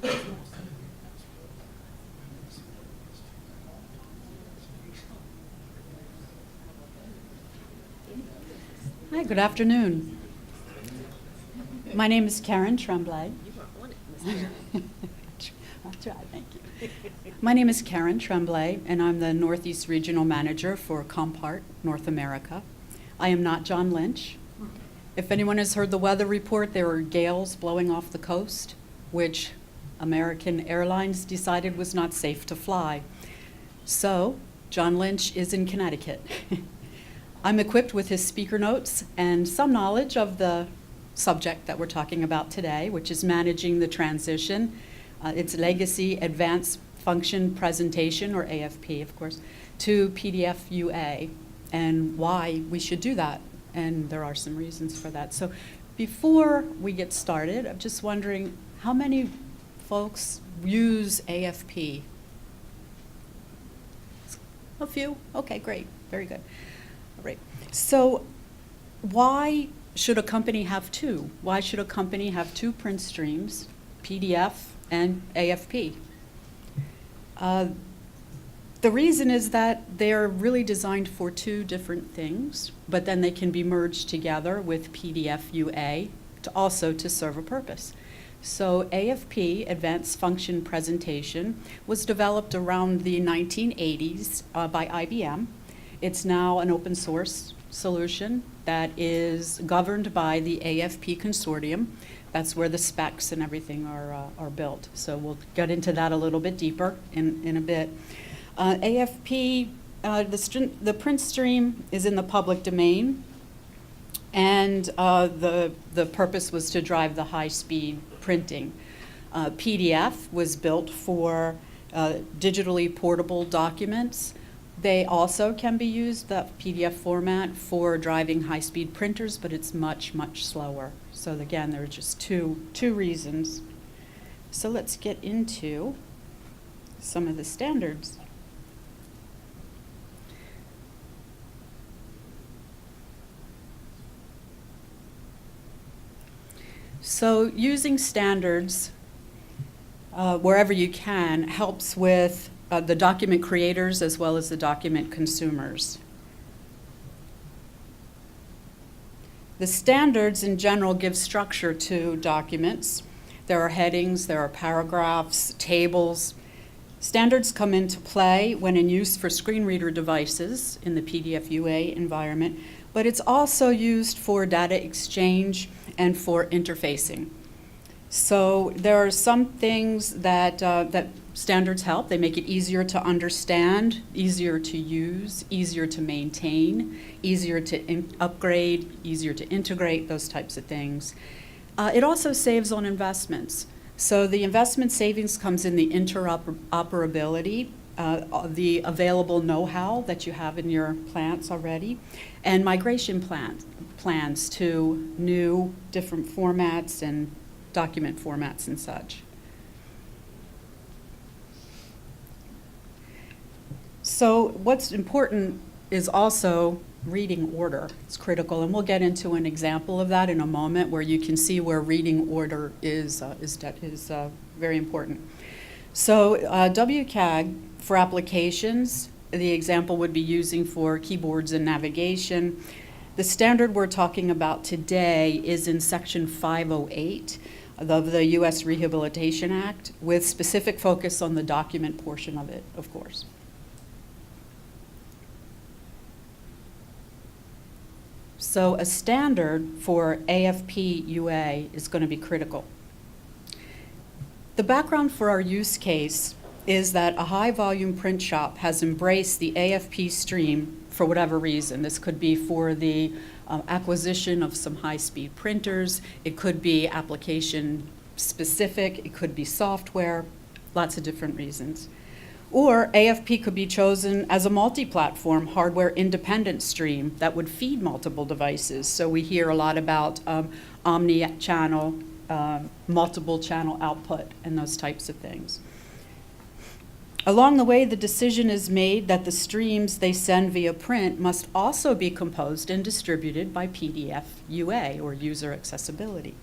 Hi, good afternoon. My name is Karen Tremblay. I'll try, thank you. My name is Karen Tremblay, and I'm the Northeast Regional Manager for Compart, North America. I am not John Lynch. If anyone has heard the weather report, there were gales blowing off the coast, which American Airlines decided was not safe to fly. So, John Lynch is in Connecticut. I'm equipped with his speaker notes and some knowledge of the subject that we're talking about today, which is managing the transition, its legacy advanced function presentation, or AFP, of course, to PDF UA, and why we should do that. And there are some reasons for that. So before we get started, I'm just wondering how many folks use AFP? A few? Okay, great. Very good. All right. So why should a company have two? Why should a company have two print streams, PDF and AFP? The reason is that they're really designed for two different things, but then they can be merged together with PDF UA to serve a purpose. So AFP, Advanced Function Presentation, was developed around the 1980s by IBM. It's now an open source solution that is governed by the AFP Consortium. That's where the specs and everything are built. So we'll get into that a little bit deeper in a bit. AFP, the print stream is in the public domain, and the purpose was to drive the high-speed printing. PDF was built for digitally portable documents. They also can be used, the PDF format, for driving high-speed printers, but it's much, much slower. So again, there are just two reasons. So let's get into some of the standards. So using standards wherever you can helps with the document creators as well as the document consumers. The standards in general give structure to documents. There are headings, there are paragraphs, tables. Standards come into play when in use for screen reader devices in the PDF UA environment, but it's also used for data exchange and for interfacing. So there are some things that standards help. They make it easier to understand, easier to use, easier to maintain, easier to upgrade, easier to integrate, those types of things. It also saves on investments. So the investment savings comes in the interoperability, the available know-how that you have in your plants already, and migration plans to new different formats and document formats and such. So what's important is also reading order. It's critical, and we'll get into an example of that in a moment where you can see where reading order is very important. So WCAG for applications, the example would be using for keyboards and navigation. The standard we're talking about today is in Section 508 of the U.S. Rehabilitation Act, with specific focus on the document portion of it, of course. So a standard for AFP UA is going to be critical. The background for our use case is that a high-volume print shop has embraced the AFP stream for whatever reason. This could be for the acquisition of some high-speed printers. It could be application-specific. It could be software, lots of different reasons. Or AFP could be chosen as a multi-platform, hardware-independent stream that would feed multiple devices. So we hear a lot about omni-channel, multiple channel output, and those types of things. Along the way, the decision is made that the streams they send via print must also be composed and distributed by PDF UA, or user accessibility.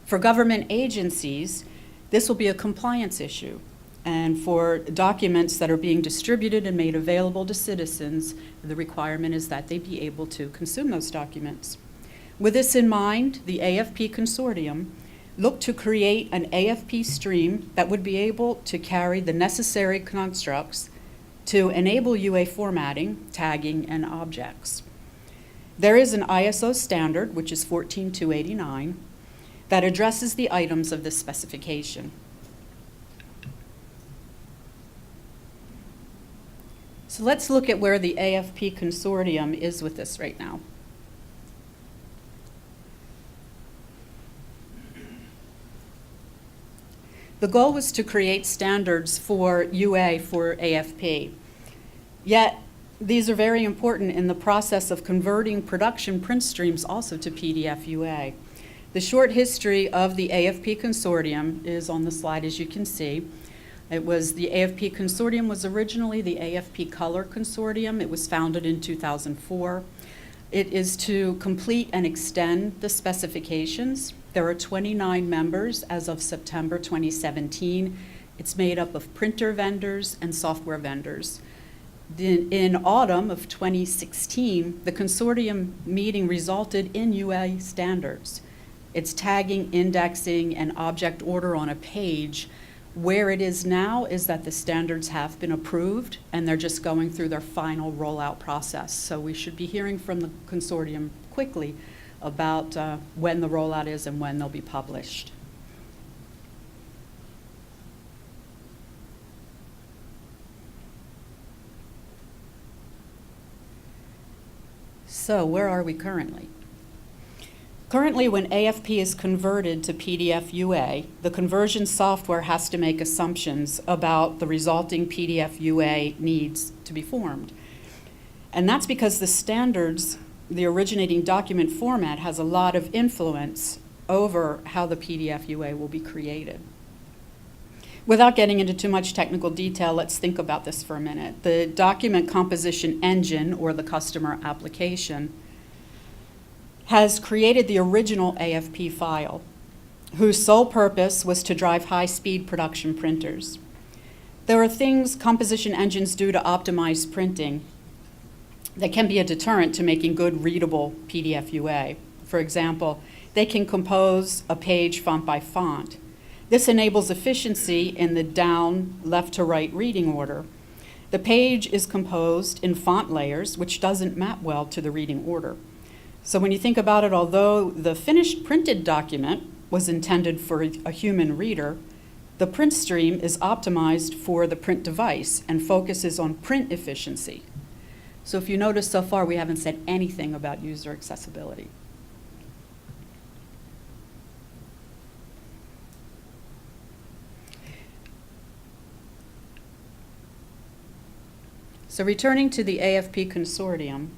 For government agencies, This will be a compliance issue. And for documents that are being distributed and made available to citizens, the requirement is that they be able to consume those documents. With this in mind, the AFP Consortium looked to create an AFP stream that would be able to carry the necessary constructs to enable UA formatting, tagging, and objects. There is an ISO standard, which is 14289, that addresses the items of this specification. So let's look at where the AFP Consortium is with this right now. The goal was to create standards for UA for AFP. Yet, these are very important in the process of converting production print streams also to PDF UA. The short history of the AFP Consortium is on the slide, as you can see. The AFP Consortium was originally the AFP Color Consortium. It was founded in 2004. It is to complete and extend the specifications. There are 29 members as of September 2017. It's made up of printer vendors and software vendors. In autumn of 2016, the consortium meeting resulted in UA standards. It's tagging, indexing, and object order on a page. Where it is now is that the standards have been approved and they're just going through their final rollout process. So we should be hearing from the consortium quickly about when the rollout is and when they'll be published. So where are we currently? Currently, when AFP is converted to PDF UA, the conversion software has to make assumptions about the resulting PDF UA needs to be formed. And that's because the standards, the originating document format, has a lot of influence over how the PDF UA will be created. Without getting into too much technical detail, let's think about this for a minute. The document composition engine, or the customer application, has created the original AFP file, whose sole purpose was to drive high-speed production printers. There are things composition engines do to optimize printing that can be a deterrent to making good readable PDF UA. For example, they can compose a page font by font. This enables efficiency in the down, left to right reading order. The page is composed in font layers, which doesn't map well to the reading order. So when you think about it, although the finished printed document was intended for a human reader, the print stream is optimized for the print device and focuses on print efficiency. So if you notice so far, we haven't said anything about user accessibility. So returning to the AFP Consortium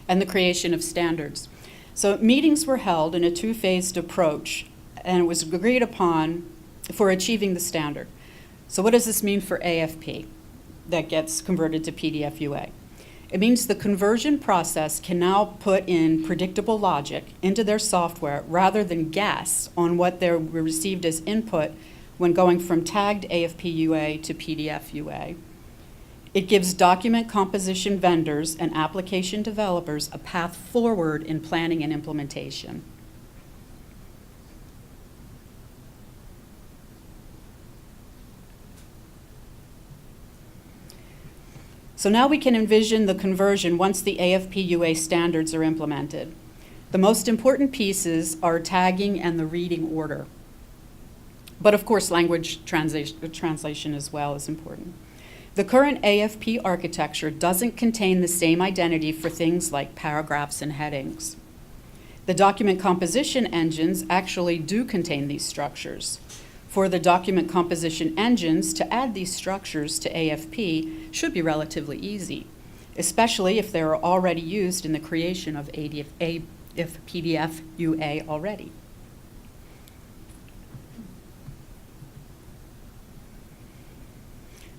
and the creation of standards. So meetings were held in a two-phased approach, and it was agreed upon for achieving the standard. So what does this mean for AFP that gets converted to PDF UA? It means the conversion process can now put in predictable logic into their software rather than guess on what they received as input when going from tagged AFP UA to PDF UA. It gives document composition vendors and application developers a path forward in planning and implementation. So now we can envision the conversion once the AFP UA standards are implemented. The most important pieces are tagging and the reading order. But of course, language translation as well is important. The current AFP architecture doesn't contain the same identity for things like paragraphs and headings. The document composition engines actually do contain these structures. For the document composition engines to add these structures to AFP should be relatively easy, especially if they are already used in the creation of PDF UA already.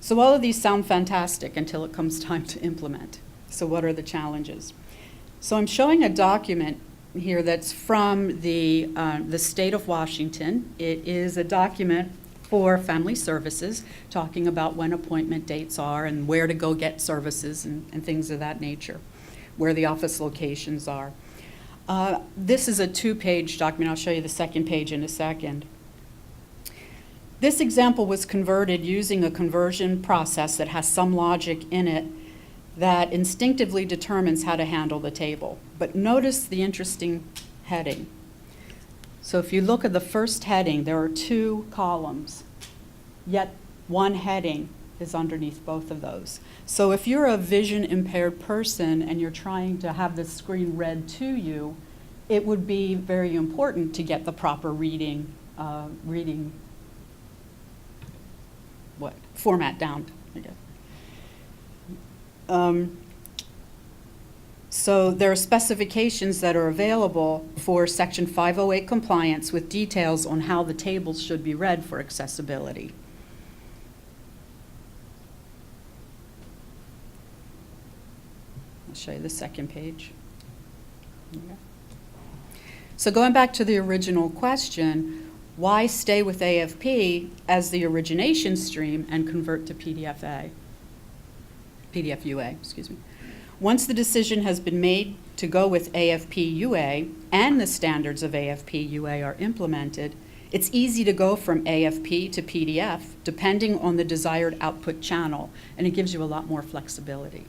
So all of these sound fantastic until it comes time to implement. So what are the challenges? So I'm showing a document here that's from the state of Washington. It is a document for family services talking about when appointment dates are and where to go get services and things of that nature, where the office locations are. This is a 2-page document. I'll show you the second page in a second. This example was converted using a conversion process that has some logic in it that instinctively determines how to handle the table. But notice the interesting heading. So if you look at the first heading, there are 2 columns, yet one heading is underneath both of those. So if you're a vision impaired person and you're trying to have the screen read to you, it would be very important to get the proper reading format down, I guess. So there are specifications that are available for Section 508 compliance with details on how the tables should be read for accessibility. I'll show you the second page. Okay. So going back to the original question, why stay with AFP as the origination stream and convert to PDF UA, excuse me. Once the decision has been made to go with AFP UA and the standards of AFP UA are implemented, it's easy to go from AFP to PDF depending on the desired output channel, and it gives you a lot more flexibility.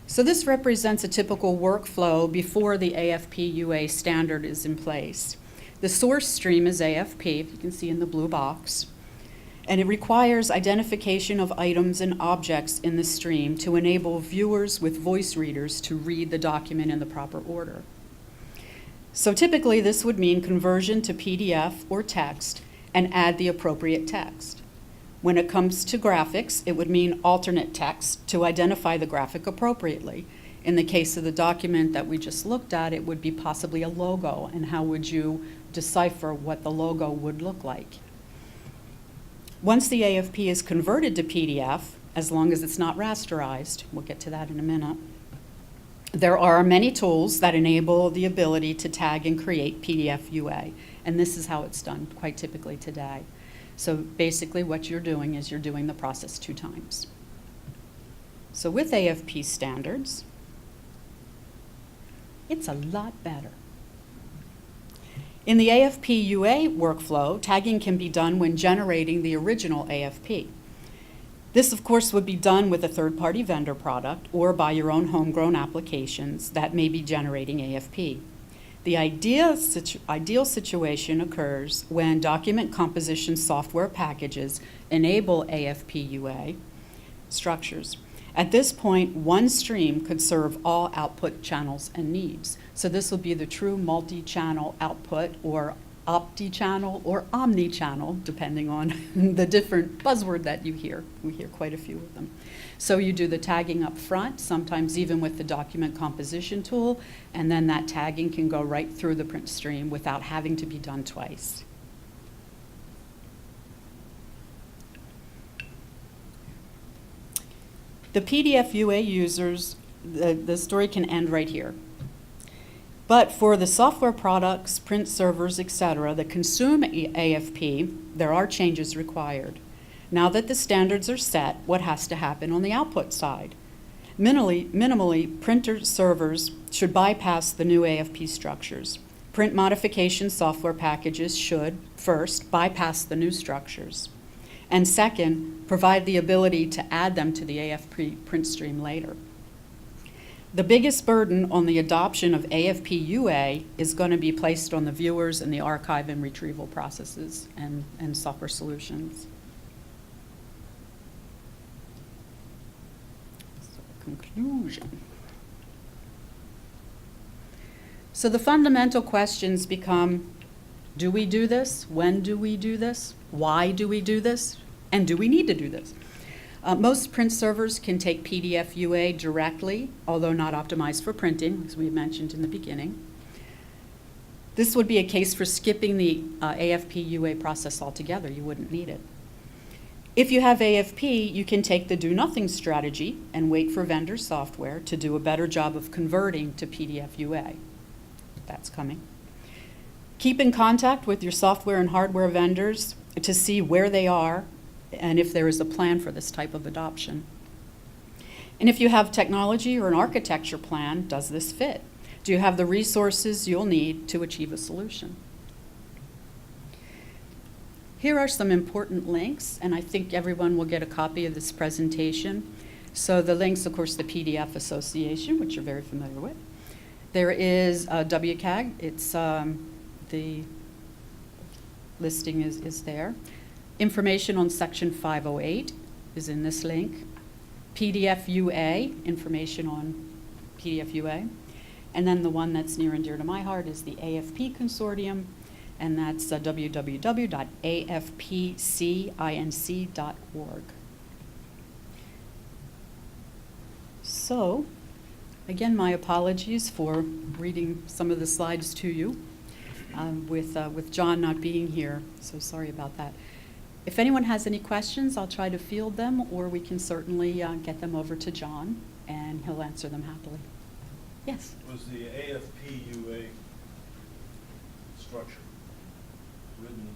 So this represents a typical workflow before the AFP UA standard is in place. The source stream is AFP, if you can see in the blue box, and it requires identification of items and objects in the stream to enable viewers with voice readers to read the document in the proper order. So typically this would mean conversion to PDF or text and add the appropriate text. When it comes to graphics, it would mean alternate text to identify the graphic appropriately. In the case of the document that we just looked at, it would be possibly a logo, and how would you decipher what the logo would look like? Once the AFP is converted to PDF, as long as it's not rasterized, we'll get to that in a minute, there are many tools that enable the ability to tag and create PDF UA, and this is how it's done quite typically today. So basically what you're doing is you're doing the process 2 times. So with AFP standards, it's a lot better. In the AFP UA workflow, tagging can be done when generating the original AFP. This, of course, would be done with a third-party vendor product or by your own homegrown applications that may be generating AFP. The ideal situation occurs when document composition software packages enable AFP UA structures. At this point, one stream could serve all output channels and needs. So this will be the true multi-channel output, or opti-channel or omni-channel, depending on the different buzzword that you hear. We hear quite a few of them. So you do the tagging up front, sometimes even with the document composition tool, and then that tagging can go right through the print stream without having to be done twice. The PDF UA users, the story can end right here. But for the software products, print servers, etc., that consume AFP, there are changes required. Now that the standards are set, what has to happen on the output side? Minimally, printer servers should bypass the new AFP structures. Print modification software packages should, first, bypass the new structures. And second, provide the ability to add them to the AFP print stream later. The biggest burden on the adoption of AFP UA is going to be placed on the viewers and the archive and retrieval processes and software solutions. So, conclusion. So the fundamental questions become, do we do this? When do we do this? Why do we do this? And do we need to do this? Most print servers can take PDF UA directly, although not optimized for printing, as we mentioned in the beginning. This would be a case for skipping the AFP UA process altogether. You wouldn't need it. If you have AFP, you can take the do-nothing strategy and wait for vendor software to do a better job of converting to PDF UA. That's coming. Keep in contact with your software and hardware vendors to see where they are and if there is a plan for this type of adoption. And if you have technology or an architecture plan, does this fit? Do you have the resources you'll need to achieve a solution? Here are some important links, and I think everyone will get a copy of this presentation. So the links, of course, the PDF Association, which you're very familiar with. There is WCAG. It's the listing is there. Information on Section 508 is in this link. PDF UA, information on PDF UA. And then the one that's near and dear to my heart is the AFP Consortium, and that's www.afpcinc.org. So, again, my apologies for reading some of the slides to you with John not being here, so sorry about that. If anyone has any questions, I'll try to field them, or we can certainly get them over to John, and he'll answer them happily. Yes? Was the AFP-UA structure written in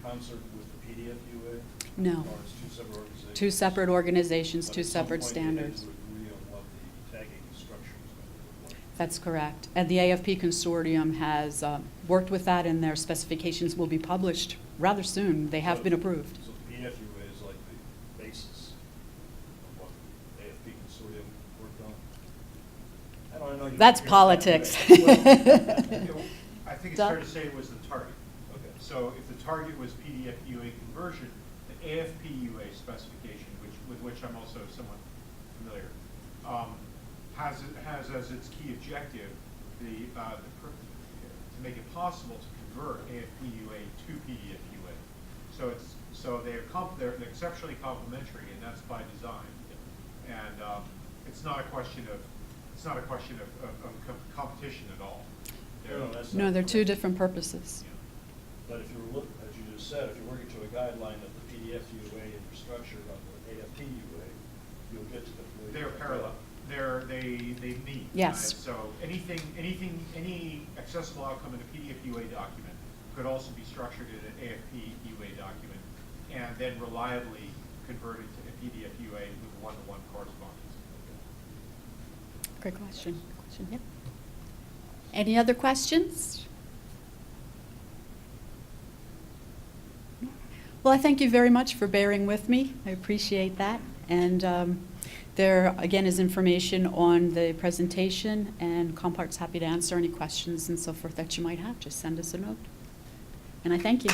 concert with the PDF-UA? No. Or it's two separate organizations? Two separate organizations, But two at some separate point they had standards. to agree on what the tagging structure was going to look like. That's correct. And the AFP Consortium has worked with that, and their specifications will be published rather soon. They have been approved. So the PDF-UA is like the basis of what the AFP Consortium worked on? I know you That's hear politics. that, right? I think it's fair to say it was the target. Okay. So if the target was PDF UA conversion, the AFP UA specification, with which I'm also somewhat familiar, has as its key objective to make it possible to convert AFP UA to PDF UA. So they're exceptionally complementary, and that's by design. And it's not a question of competition at all. No, they're two different purposes. Yeah. But if you were looking, as you just said, if you're working to a guideline of the PDF-UA infrastructure of the AFP-UA, you'll get to the. They're parallel. They meet. Yes. So any accessible outcome in a PDF UA document could also be structured in an AFP UA document and then reliably converted to a PDF UA with one-to-one correspondence. Great question. Good question. Yep. Any other questions? Well, I thank you very much for bearing with me. I appreciate that. And there, again, is information on the presentation, and Compart's happy to answer any questions and so forth that you might have. Just send us a note. And I thank you.